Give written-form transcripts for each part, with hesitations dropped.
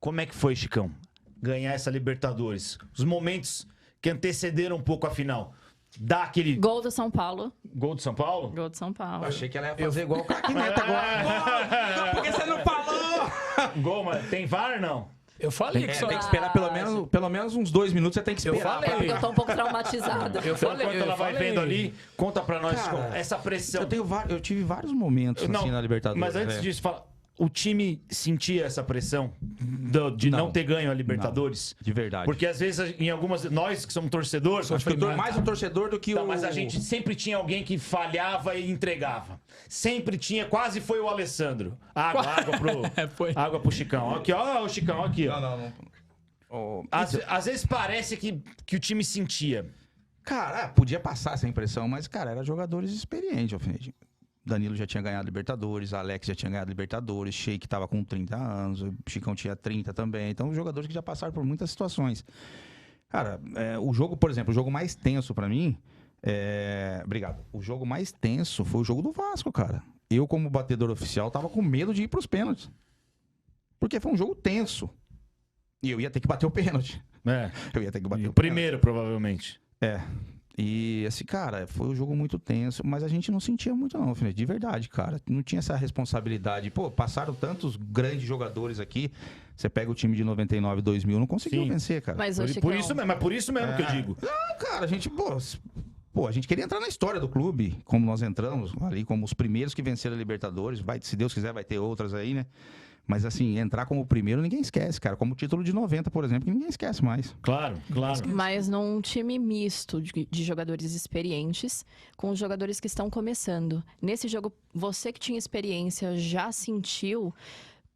Como é que foi, Chicão, ganhar essa Libertadores? Os momentos que antecederam um pouco a final. Dá aquele... Gol do São Paulo. Gol do São Paulo? Gol do São Paulo. Eu achei que ela ia fazer igual o craque Neto agora. Gol! Por que você não falou? Gol, mas tem VAR, não? Eu falei que só... Tem que esperar pelo menos uns 2 minutos, você tem que esperar. Eu falei. É porque eu tô um pouco traumatizada. Eu falei, Enquanto ela vai vendo ali, conta pra nós Cara, essa pressão. Eu tive vários momentos Não, assim na Libertadores. mas antes disso, fala, o time sentia essa pressão de não ter ganho a Libertadores? De verdade. Porque às vezes, em algumas... Nós que somos torcedores... Acho que eu tô mais um torcedor do que Tá, o... mas a gente sempre tinha alguém que falhava e entregava. Sempre tinha, quase foi o Alessandro. Água Foi. água pro Chicão. Aqui, ó, o Chicão, aqui, ó. Não. Às vezes parece que o time sentia. Cara, podia passar essa impressão, mas, cara, eram jogadores experientes, alfinete. Danilo já tinha ganhado Libertadores, Alex já tinha ganhado Libertadores, Sheik tava com 30 anos, o Chicão tinha 30 também. Então, jogadores que já passaram por muitas situações. Cara, o jogo, por exemplo, o jogo mais tenso pra mim... Obrigado. O jogo mais tenso foi o jogo do Vasco, cara. Eu, como batedor oficial, tava com medo de ir pros pênaltis. Porque foi um jogo tenso. E eu ia ter que bater o pênalti. Eu ia ter que bater o Primeiro, provavelmente. E esse, cara, foi um jogo muito tenso, mas a gente não sentia muito não, filho, de verdade, cara. Não tinha essa responsabilidade. Pô, passaram tantos grandes jogadores aqui. Você pega o time de 99, 2000, não conseguiu vencer, cara. Mas, Por isso mesmo que eu digo. Não, cara, a gente, a gente queria entrar na história do clube, como nós entramos ali, como os primeiros que venceram a Libertadores. Se Deus quiser, vai ter outras aí, né? Mas assim, entrar como o primeiro, ninguém esquece, cara. Como o título de 90, por exemplo, que ninguém esquece mais. Claro. Mas num time misto de jogadores experientes com os jogadores que estão começando. Nesse jogo, você que tinha experiência já sentiu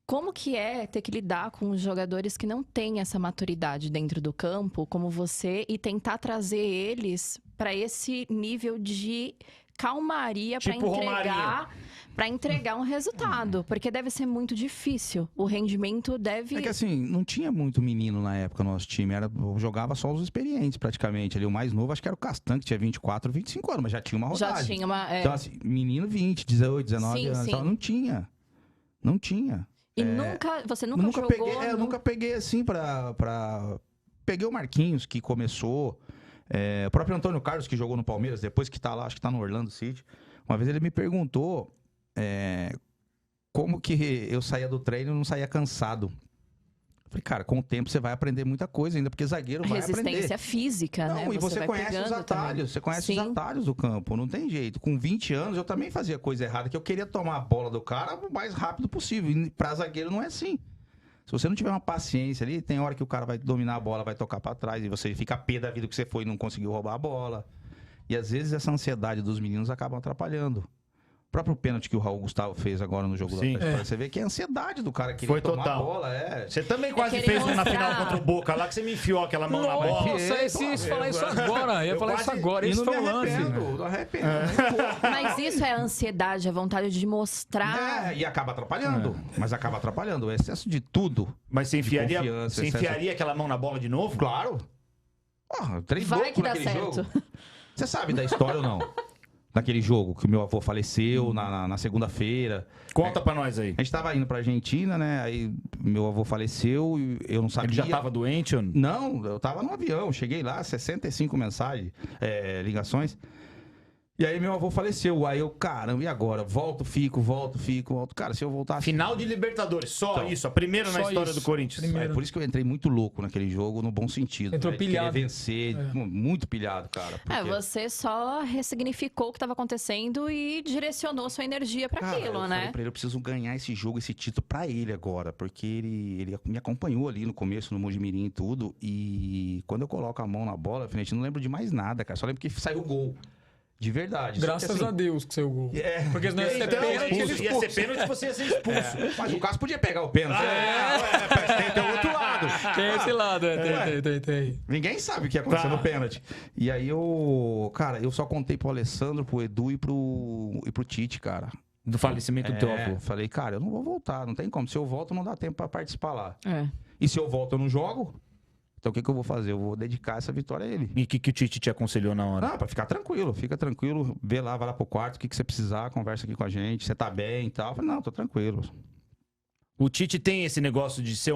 como que é ter que lidar com os jogadores que não têm essa maturidade dentro do campo, como você, e tentar trazer eles para esse nível de calmaria para entregar um resultado, porque deve ser muito difícil. O rendimento deve... É que assim, não tinha muito menino na época no nosso time, jogava só os experientes praticamente. Ali, o mais novo, acho que era o Castan, que tinha 24, 25 anos, mas já tinha uma rodagem. Já tinha uma... Então assim, menino 20, 18, 19 anos, então, não tinha. E você nunca jogou... Eu nunca peguei assim Peguei o Marquinhos, que começou... o próprio Antônio Carlos, que jogou no Palmeiras, depois que tá lá, acho que tá no Orlando City. Uma vez ele me perguntou como que eu saía do treino e não saía cansado. Eu falei, cara, com o tempo você vai aprender muita coisa ainda, porque zagueiro vai aprender. Resistência física, né? E você conhece os atalhos, também. você conhece os atalhos do campo, não tem jeito. Com 20 anos eu também fazia coisa errada, que eu queria tomar a bola do cara o mais rápido possível. E pra zagueiro não é assim. Se você não tiver uma paciência ali, tem hora que o cara vai dominar a bola, vai tocar pra trás, e você fica pé da vida que você foi e não conseguiu roubar a bola. E às vezes essa ansiedade dos meninos acaba atrapalhando. O próprio pênalti que o Raul Gustavo fez agora no jogo da Atlético, você vê que é a ansiedade do cara que foi tomar total. a bola. Você também quase fez um na final contra o Boca lá, que você me enfiou aquela mão na bola. Nossa, falar isso agora. Eu ia falar isso agora. Isso foi o lance. Não arrependo. Mas isso é a ansiedade, a vontade de mostrar. E acaba atrapalhando. Mas acaba atrapalhando. O excesso de tudo. Mas você enfiaria aquela mão na bola de novo? Claro. 3 Vai que dá naquele certo. jogo. Você sabe da história ou não? Daquele jogo que o meu avô faleceu na segunda-feira. Conta pra nós aí. A gente tava indo pra Argentina, né? Aí meu avô faleceu e eu não sabia. Ele já tava doente? Ou... Não, eu tava no avião. Cheguei lá, 65 mensagens, ligações. E aí meu avô faleceu. Aí eu, caramba, e agora? Volto, fico. Cara, se eu voltasse... Final de Libertadores, só isso. A primeira na história do Corinthians. É por isso que eu entrei muito louco naquele jogo, no bom sentido. Entrou pilhado. Queria vencer, muito pilhado, cara. Você só ressignificou o que estava acontecendo e direcionou sua energia para aquilo, eu né? falei pra ele, eu preciso ganhar esse jogo, esse título pra ele agora, porque ele me acompanhou ali no começo, no Mojimirim e tudo, e quando eu coloco a mão na bola, eu não lembro de mais nada, cara, só lembro que saiu o gol. De verdade. Graças a Deus que saiu o gol. Porque senão ia ser pênalti. Ia ser pênalti, você ia ser expulso. Mas o Cássio podia pegar o pênalti. Tem o outro lado. Tem esse lado, tem. Ninguém sabe o que ia acontecer no pênalti. E aí eu só contei pro Alessandro, pro Edu e pro Tite, cara. Do falecimento do teu avô. Falei, cara, eu não vou voltar, não tem como. Se eu volto, não dá tempo pra participar lá. É. E se eu volto, eu não jogo. Então o que eu vou fazer? Eu vou dedicar essa vitória a ele. E o que o Tite te aconselhou na hora? Pra ficar tranquilo, fica tranquilo, vê lá, vai lá pro quarto, o que você precisar, conversa aqui com a gente, você tá bem e tal. Eu falei, não, tô tranquilo. O Tite tem esse negócio de ser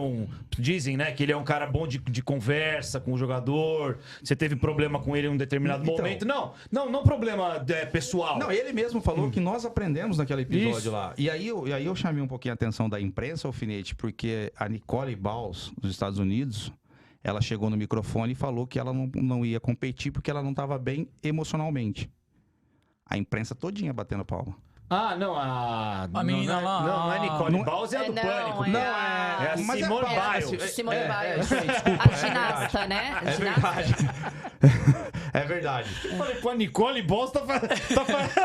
Dizem, né, que ele é um cara bom de conversa com o jogador. Você teve problema com ele em um determinado momento. Não problema pessoal. Não, ele mesmo falou que nós aprendemos naquele episódio lá. E aí eu chamei um pouquinho a atenção da imprensa, Alfinete, porque a Nicole Bals, dos Estados Unidos, ela chegou no microfone e falou que ela não ia competir porque ela não estava bem emocionalmente. A imprensa todinha batendo palma. Ah, não, a menina lá. Não é Nicole Bals, é a do Pânico. Não, é a Simone Biles. Simone Biles. Desculpa, A ginasta, né? É verdade. É verdade. Eu falei, pô, a Nicole Bals tá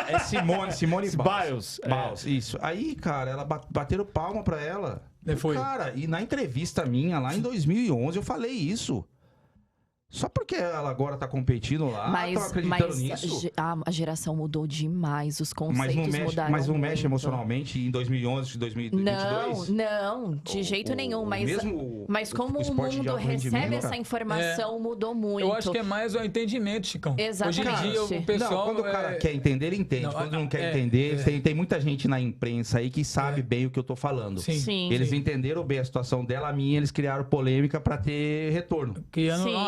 É Simone Biles. Biles, isso. Aí, cara, ela bateram palma pra ela. Foi. Cara, e na entrevista minha, lá em 2011, eu falei isso. Só porque ela agora tá competindo lá, estão acreditando nisso. A geração mudou demais, os conceitos mudaram. Mas não muito. Mexe emocionalmente em 2011, 2022? Não, de jeito nenhum. Mas como o mundo recebe essa informação, mudou muito. Eu acho que é mais o entendimento, Chicão. Exatamente. Hoje em dia, o pessoal... Não, quando o cara quer entender, ele entende. Quando não quer entender, tem muita gente na imprensa aí que sabe bem o que eu tô falando. Sim. Eles entenderam bem a situação dela, a minha, eles criaram polêmica pra ter retorno.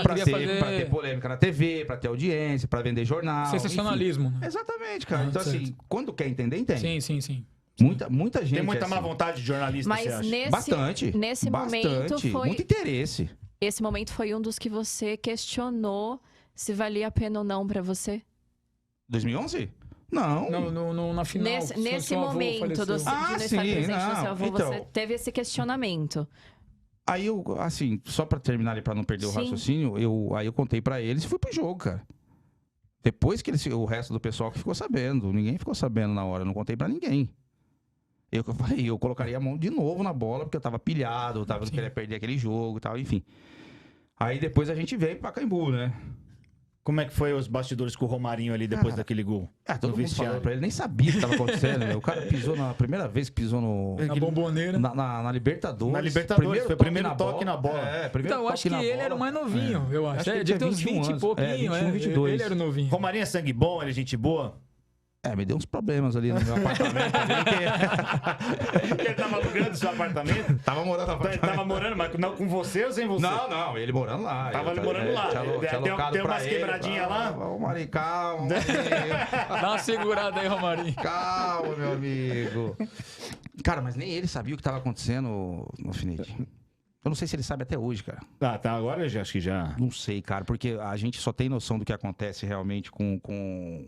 Pra ter polêmica na TV, pra ter audiência, pra vender jornal. Sensacionalismo. Enfim. Exatamente, cara. Então, assim, quando quer entender, entende. Sim. Muita gente. Tem muita má vontade de jornalista, mas você acha? Nesse momento foi... Muito interesse. Esse momento foi um dos que você questionou se valia a pena ou não pra você? 2011? Não. Na final. Nesse momento de não estar presente no seu avô, você teve esse questionamento. Aí eu, assim, só pra terminar ali, pra não perder o raciocínio, aí eu contei pra eles e fui pro jogo, cara. Depois que o resto do pessoal que ficou sabendo, ninguém ficou sabendo na hora, eu não contei pra ninguém. Eu falei, eu colocaria a mão de novo na bola, porque eu tava pilhado, eu tava não queria perder aquele jogo e tal, enfim. Aí depois a gente veio pra Pacaembu, né? Como é que foi os bastidores com o Romarinho ali depois daquele gol? Todo mundo falou pra ele, nem sabia o que tava acontecendo. O cara pisou na primeira vez que pisou na Bomboneira. Na Libertadores. Na Libertadores, foi o primeiro toque na bola. Então, eu acho que ele era o mais novinho, eu acho. Ele devia ter uns 20 e pouquinho, 21, 22. Ele era o novinho. Romarinho é sangue bom, ele é gente boa? Me deu uns problemas ali no meu apartamento. Ele tava alugando o seu apartamento? Tava morando no apartamento. Tava morando, mas não com você ou sem você? Não, ele morando lá. Tava morando lá. Tem umas quebradinhas lá? Romarinho, calma. Dá uma segurada aí, Romarinho. Calma, meu amigo. Cara, mas nem ele sabia o que tava acontecendo no Alfinete. Eu não sei se ele sabe até hoje, cara. Tá, agora eu acho que já... Não sei, cara, porque a gente só tem noção do que acontece realmente com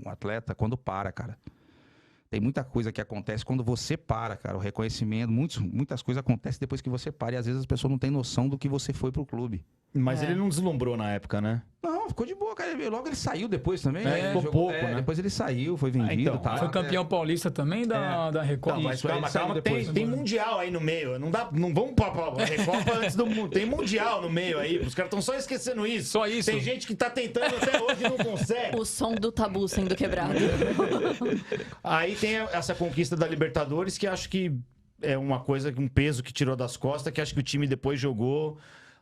o atleta quando para, cara. Tem muita coisa que acontece quando você para, cara. O reconhecimento, muitas coisas acontecem depois que você para. E às vezes as pessoas não têm noção do que você foi pro clube. Mas ele não deslumbrou na época, né? Não, ficou de boa, cara. Logo ele saiu depois também. Ficou pouco, né? Depois ele saiu, foi vendido. Então, tá, foi campeão paulista também da Recopa. Não, mas calma, tem Mundial aí no meio. Não vamos pra Recopa antes do mundo. Tem Mundial no meio aí. Os caras estão só esquecendo isso. Só isso. Tem gente que tá tentando até hoje e não consegue. O som do tabu sendo quebrado. Aí tem essa conquista da Libertadores, que acho que é uma coisa, um peso que tirou das costas, que acho que o time depois jogou,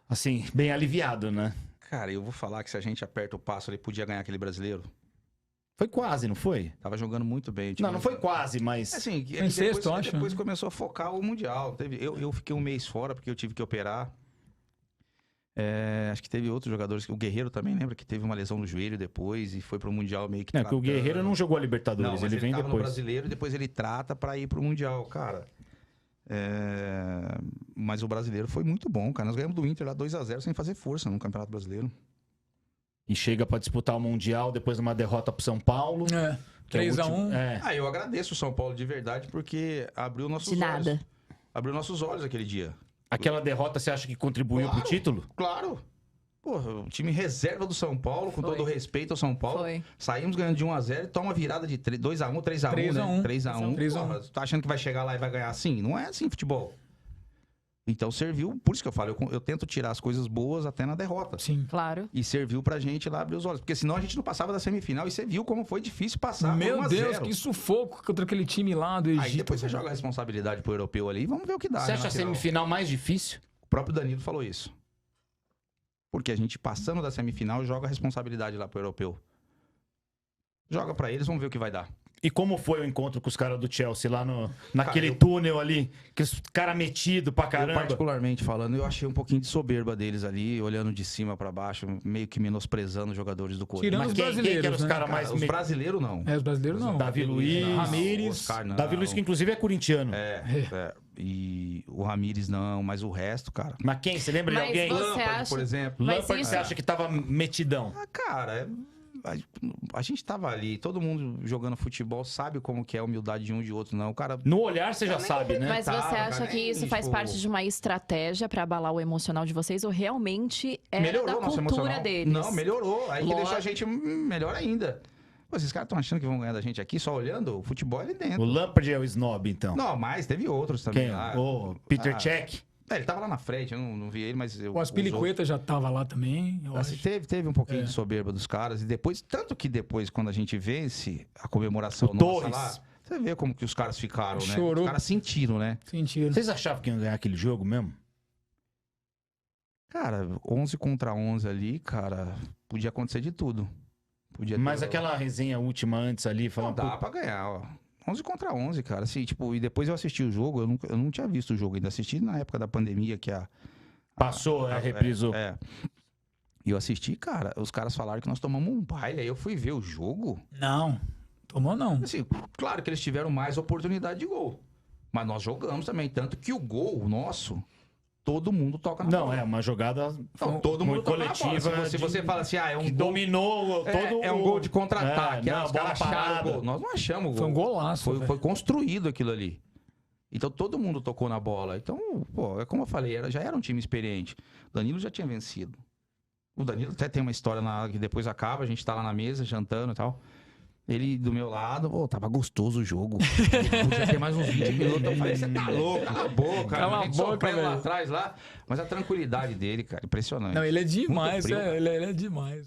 assim, bem aliviado, né? Cara, eu vou falar que se a gente aperta o passo, ele podia ganhar aquele brasileiro. Foi quase, não foi? Tava jogando muito bem. Não foi quase, mas... Assim, depois começou a focar o Mundial. Eu fiquei um mês fora, porque eu tive que operar. Acho que teve outros jogadores. O Guerreiro também, lembra? Que teve uma lesão no joelho depois e foi pro Mundial meio que tratando. Que o Guerreiro não jogou a Libertadores, ele vem depois. No brasileiro e depois ele trata pra ir pro Mundial, cara. Mas o brasileiro foi muito bom, cara. Nós ganhamos do Inter lá 2-0 sem fazer força no Campeonato Brasileiro. E chega pra disputar o Mundial depois de uma derrota pro São Paulo. 3-1. Eu agradeço o São Paulo de verdade porque abriu nossos olhos. De nada. Abriu nossos olhos aquele dia. Aquela derrota você acha que contribuiu pro título? Claro. Porra, o time reserva do São Paulo, com todo o respeito ao São Paulo. Saímos ganhando de 1-0 e toma virada de 2-1, 3-1, né? 3-1. Tá achando que vai chegar lá e vai ganhar assim? Não é assim futebol. Então serviu, por isso que eu falo, eu tento tirar as coisas boas até na derrota. Sim, claro. E serviu pra gente lá abrir os olhos. Porque senão a gente não passava da semifinal e você viu como foi difícil passar. Meu Deus, que sufoco contra aquele time lá do Egito. Aí depois você joga a responsabilidade pro europeu ali e vamos ver o que dá. Você acha a semifinal mais difícil? O próprio Danilo falou isso. Porque a gente passando da semifinal joga a responsabilidade lá pro europeu. Joga pra eles, vamos ver o que vai dar. E como foi o encontro com os caras do Chelsea lá naquele túnel ali? Que os caras metidos pra Eu, caramba. particularmente falando, eu achei um pouquinho de soberba deles ali, olhando de cima pra baixo, meio que menosprezando os jogadores do Corinthians. Tirando Mas os quem que brasileiros, eram os né? caras mais... Os brasileiros não. Os brasileiros não. Davi Luiz, Ramires. Oscar não. Davi Luiz, que inclusive é corintiano. E o Ramires não, mas o resto, cara. Mas quem? Você lembra de Mas alguém? você Lampard, acha- por exemplo. Mas Lampard, isso- você acha que tava metidão? Ah, cara, a gente tava ali, todo mundo jogando futebol sabe como que é a humildade de um e de outro, não. O cara. No olhar você já sabe, né? Mas Tá, você acha cara, que nem, isso faz tipo- parte de uma estratégia pra abalar o emocional de vocês ou realmente é da Melhorou nosso cultura emocional. deles? Não, melhorou. Aí que Lógico. deixou a gente melhor ainda. Pô, esses caras estão achando que vão ganhar da gente aqui só olhando o futebol ali O dentro. Lampard é o snob, então. Não, mas teve outros também Quem? lá. O Peter Ah, Cech? ele tava lá na frente, eu não vi ele, mas... O Aspilicueta já tava lá também, eu Assim, acho. teve um pouquinho É. de soberba dos caras. E depois, tanto que depois, quando a gente vence a comemoração O nossa Torres. lá, você vê como que os caras ficaram, né? Chorou. Os caras sentiram, né? Sentiram. Vocês achavam que iam ganhar aquele jogo mesmo? Cara, 11 contra 11 ali, cara, podia acontecer de tudo. Podia Mas ter- aquela resenha última antes ali, Não falando... dá pra ganhar, ó. 11 contra 11, cara. Assim, tipo, e depois eu assisti o jogo, eu não tinha visto o jogo ainda. Assisti na época da pandemia, que Passou, reprisou. E eu assisti, cara, os caras falaram que nós tomamos um baile. Aí eu fui ver o jogo. Não, tomou não. Assim, claro que eles tiveram mais oportunidade de gol. Mas nós jogamos também. Tanto que o gol nosso, todo mundo toca na Não, bola. é uma jogada Não, todo mundo toca na bola. coletiva. Se você fala assim, é um que gol... dominou todo É um gol de contra-ataque. não, os bola caras acharam parada. o gol. Nós não achamos o gol. Foi um golaço. Foi, velho. foi construído aquilo ali. Então todo mundo tocou na bola. Então, pô, é como eu falei, já era um time experiente. O Danilo já tinha vencido. O Danilo até tem uma história que depois acaba, a gente tá lá na mesa jantando e tal. Ele do meu lado, pô, tava gostoso o jogo. Podia ter mais uns 20 minutos. Eu falei, você tá louco, cala a boca. Cala a a gente boca, sofrendo lá velho. atrás lá. Mas a tranquilidade dele, cara, impressionante. Não, ele é demais, Muito frio, ele é demais.